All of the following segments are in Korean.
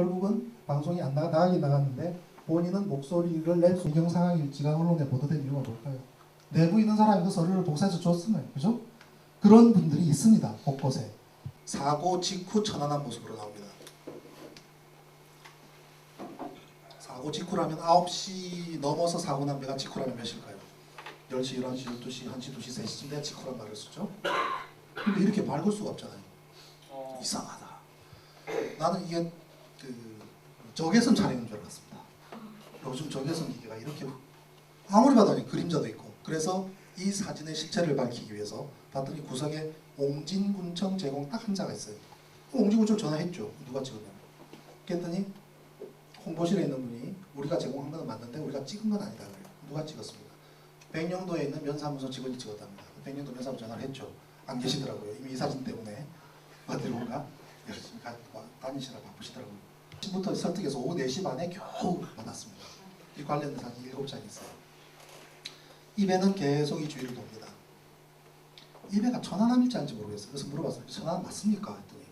결국은 방송이 안 나가긴 나갔는데 본인은 목소리를 낼 수 있는 상황일지가 언론에 보도된 이유가 뭘까요? 내부 있는 사람이 그 서류를 복사해서 줬으면, 그죠? 그런 분들이 있습니다. 곳곳에. 사고 직후 천안한 모습으로 나옵니다. 사고 직후라면 9시 넘어서 사고 난 배가 직후라면 몇일까요? 10시, 11시, 12시, 1시, 2시, 3시쯤 돼야 직후란 말을 쓰죠. 근데 이렇게 밝을 수가 없잖아요. 이상하다. 나는 이게 적외선 촬영인 줄 알았습니다. 요즘 적외선 기계가 이렇게 아무리 봐도 그림자도 있고. 그래서 이 사진의 실체를 밝히기 위해서 봤더니 구석에 옹진군청 제공 딱 한자가 있어요. 옹진군청 전화했죠. 누가 찍었냐. 그랬더니 홍보실에 있는 분이 우리가 제공한 건 맞는데 우리가 찍은 건 아니다 그래요. 누가 찍었습니까? 백령도에 있는 면사무소 직원이 찍었답니다. 백령도 면사무소 전화를 했죠. 안 계시더라고요. 이미 이 사진 때문에 어디 뭔가 열심히 다니시느라 바쁘시더라고요. 아침부터 설득해서 오후 4시 반에 겨우 받았습니다. 이 관련된 사진 7장이 있어요. 이 배는 계속 이 주위를 돕니다. 이 배가 천안함일지 아닌지 모르겠어요. 그래서 물어봤어요. 천안함 맞습니까? 했더니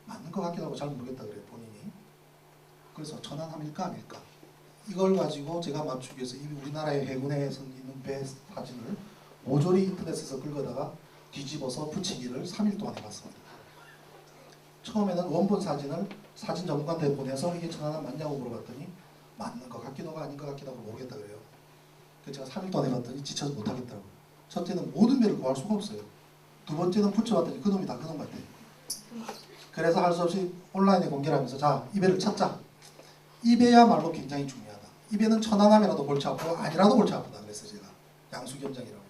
맞는 것 같기도 하고 잘 모르겠다 그래요. 본인이. 그래서 천안함일까 아닐까? 이걸 가지고 제가 맞추기 위해서 우리나라의 해군에 있는 배 사진을 모조리 인터넷에서 긁어다가 뒤집어서 붙이기를 3일 동안 해봤습니다. 처음에는 원본 사진을 사진 전문가한테 보내서 이게 천안함 맞냐고 물어봤더니 맞는 것 같기도 하고 아닌 것 같기도 하고 모르겠다 그래요. 그래서 제가 3일 동안 해봤더니 지쳐서 못하겠더라고요. 첫째는 모든 배를 구할 수가 없어요. 두 번째는 붙여봤더니 그놈이 다 그놈 같아요. 그래서 할 수 없이 온라인에 공개를 하면서 자, 이 배를 찾자. 이 배야말로 굉장히 중요하다. 이 배는 천안함이라도 골치 아프고 아니라도 골치 아프다. 그래서 제가 양수겸장이라고.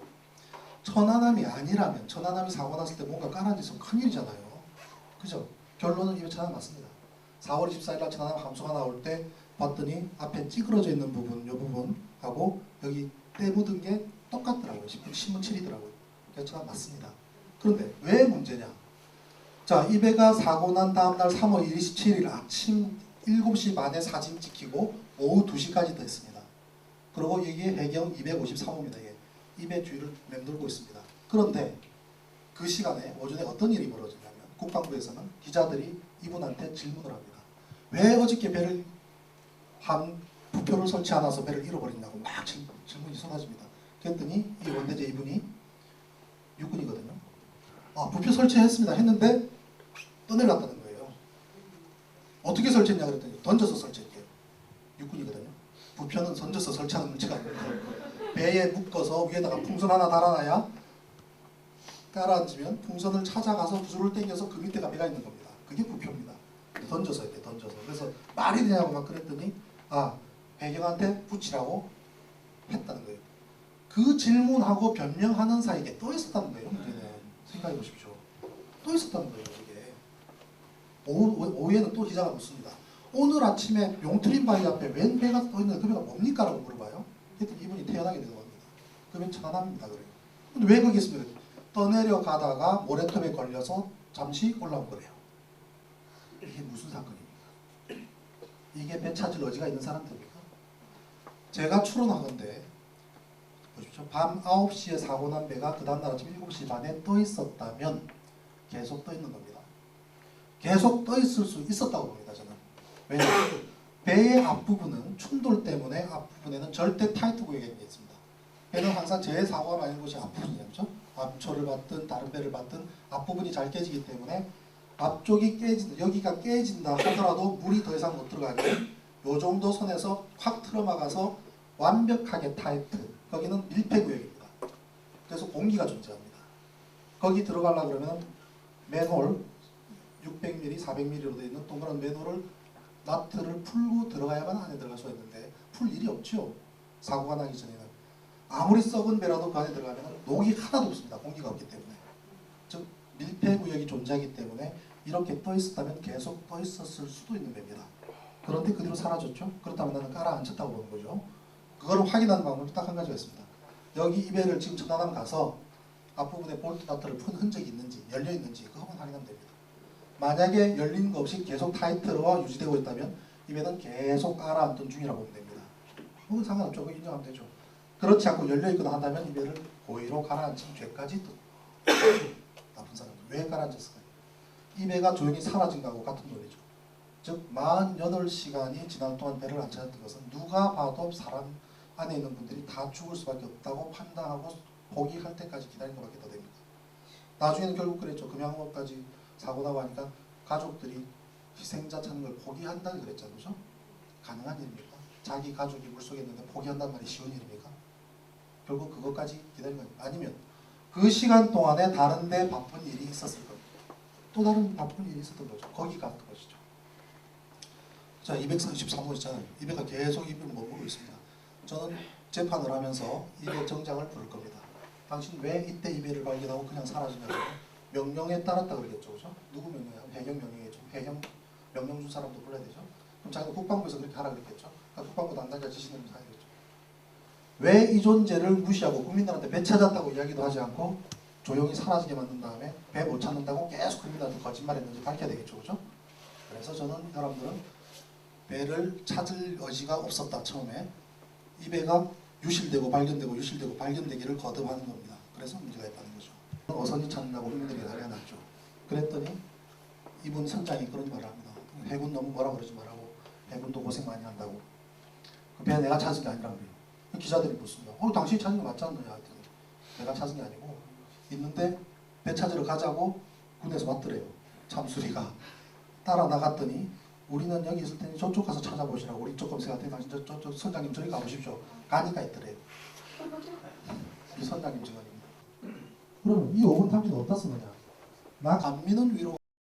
천안함이 아니라면 천안함이 사고 났을 때 뭔가 깔아앉으면 큰일이잖아요. 그죠? 결론은 이 배 천안함 맞습니다. 4월 24일 날 천안함 함수가 나올 때 봤더니 앞에 찌그러져 있는 부분, 이 부분하고 여기 때 묻은 게 똑같더라고요. 신문칠이더라고요. 그래서 천안함 맞습니다. 그런데 왜 문제냐? 자, 이 배가 사고 난 다음날 3월 27일 아침 7시 반에 사진 찍히고 오후 2시까지 더 있습니다. 그리고 이게 해경 253호입니다. 이 배 주위를 맴돌고 있습니다. 그런데 그 시간에 오전에 어떤 일이 벌어지냐면 국방부에서는 기자들이 이분한테 질문을 합니다. 왜 어저께 배를 부표를 설치 않아서 배를 잃어버린다고 막 질문이 쏟아집니다. 그랬더니 이 원대제 이분이 육군이거든요. 아, 부표 설치했습니다. 했는데 떠내려갔다는 거예요. 어떻게 설치했냐 그랬더니 던져서 설치했대요. 육군이거든요. 부표는 던져서 설치하는 문제가 아닙니다. 배에 묶어서 위에다가 풍선 하나 달아놔야 깔아앉으면 풍선을 찾아가서 부수를 당겨서 그 밑에가 배가 있는 겁니다. 그게 부표입니다. 던져서 했대, 던져서. 그래서 말이 되냐고 막 그랬더니 아, 배경한테 붙이라고 했다는 거예요. 그 질문하고 변명하는 사이에 또 있었다는 거예요. 문제는. 생각해 보십시오. 또 있었다는 거예요. 이게. 오후에는 또 기자가 묻습니다. 오늘 아침에 용트림 바위 앞에 웬 배가 떠 있는데 그 배가 뭡니까? 라고 물어봐요. 그랬더니 이분이 태어나게 되는 겁니다. 그 배는 천안함입니다. 그래요. 근데 왜 거기 있습니까? 떠내려가다가 모래톱에 걸려서 잠시 올라온 거래요. 이게 무슨 사건입니까? 이게 배 찾을 여지가 있는 사람들입니까? 제가 추론하건데 보십시오. 밤 9시에 사고 난 배가 그 다음날 아침 7시 반에 떠 있었다면 계속 떠 있는 겁니다. 계속 떠 있을 수 있었다고 봅니다. 저는. 왜냐하면 배의 앞부분은 충돌 때문에 앞부분에는 절대 타이트 구역이 있습니다. 배는 항상 제 사고가 많은 곳이 앞부분이죠. 앞초를 받든 다른 배를 받든 앞부분이 잘 깨지기 때문에 앞쪽이 깨진다, 여기가 깨진다 하더라도 물이 더 이상 못 들어가게 요 정도 선에서 확 틀어막아서 완벽하게 타이트. 거기는 밀폐구역입니다. 그래서 공기가 존재합니다. 거기 들어가려고 그러면 맨홀 600mm, 400mm로 되어 있는 동그란 맨홀을 나트를 풀고 들어가야만 안에 들어갈 수가 있는데 풀 일이 없죠. 사고가 나기 전에는. 아무리 썩은 배라도 그 안에 들어가면 녹이 하나도 없습니다. 공기가 없기 때문에. 즉 밀폐구역이 존재하기 때문에 이렇게 떠 있었다면 계속 떠 있었을 수도 있는 배입니다. 그런데 그대로 사라졌죠. 그렇다면 나는 깔아앉혔다고 보는 거죠. 그거를 확인하는 방법이 딱 한 가지가 있습니다. 여기 이 배를 지금 천안함 가서 앞부분에 볼트 나트를 푼 흔적이 있는지 열려 있는지 그것만 확인하면 됩니다. 만약에 열린 거 없이 계속 타이트로가 유지되고 있다면 이 배는 계속 깔아앉던 중이라고 보면 됩니다. 그건 상관없죠. 그거 인정하면 되죠. 그렇지 않고 열려있거나 한다면 이 배를 고의로 가라앉힌 죄까지 나쁜 사람들. 왜 가라앉았을까요? 이 배가 조용히 사라진 거하고 같은 논리죠. 즉 48시간이 지난 동안 배를 안 찾았던 것은 누가 봐도 사람 안에 있는 분들이 다 죽을 수밖에 없다고 판단하고 포기할 때까지 기다린 것밖에 더 됩니다. 나중에는 결국 그랬죠. 금양호까지 사고 나고 하니까 가족들이 희생자 찾는 걸 포기한다 그랬잖아요. 그죠? 가능한 일입니까? 자기 가족이 물속에 있는데 포기한단 말이 쉬운 일입니까? 결국 그것까지 기다린 겁니다. 아니면 그 시간 동안에 다른 데 바쁜 일이 있었을 겁니다. 또 다른 바쁜 일이 있었던 거죠. 거기 갔던 것이죠. 자, 233호 있잖아요. 이배가 계속 입을 머무르고 있습니다. 저는 재판을 하면서 이배 정장을 부를 겁니다. 당신 왜 이때 이배를 발견하고 그냥 사라지냐고 명령에 따랐다 그러겠죠. 그죠? 누구 명령이야? 해경 명령이겠죠. 해경 명령 준 사람도 불러야 되죠. 그럼 자기가 국방부에서 그렇게 하라 그랬겠죠. 그러니까 국방부 담당자 지시는 사야겠죠. 왜 이 존재를 무시하고 국민들한테 배 찾았다고 이야기도 하지 않고 조용히 사라지게 만든 다음에 배 못 찾는다고 계속 국민들한테 거짓말했는지 밝혀야 되겠죠. 그죠? 그래서 저는 여러분들은 배를 찾을 의지가 없었다. 처음에 이 배가 유실되고 발견되고 유실되고 발견되기를 거듭하는 겁니다. 그래서 문제가 있다는 거죠. 어선이 찾는다고 국민들이 난리났죠. 그랬더니 이분 선장이 그런 말을 합니다. 해군 너무 뭐라 그러지 말라고. 해군도 고생 많이 한다고. 그 배 내가 찾은 게 아니라고 그래요. 기자들이 묻습니다. 당신이 찾은 거 맞지 않느냐 했더니 내가 찾은 게 아니고 있는데 배 찾으러 가자고 군에서 왔더래요. 참수리가. 따라 나갔더니 우리는 여기 있을 테니 저쪽 가서 찾아보시라고. 우리 이쪽 검색할 테니 당신 저 선장님 저리 가보십시오. 가니까 있더래요. 이 선장님 증언입니다. 그럼 이 5분 탐지는 어디다 쓰느냐? 나 감미는 위로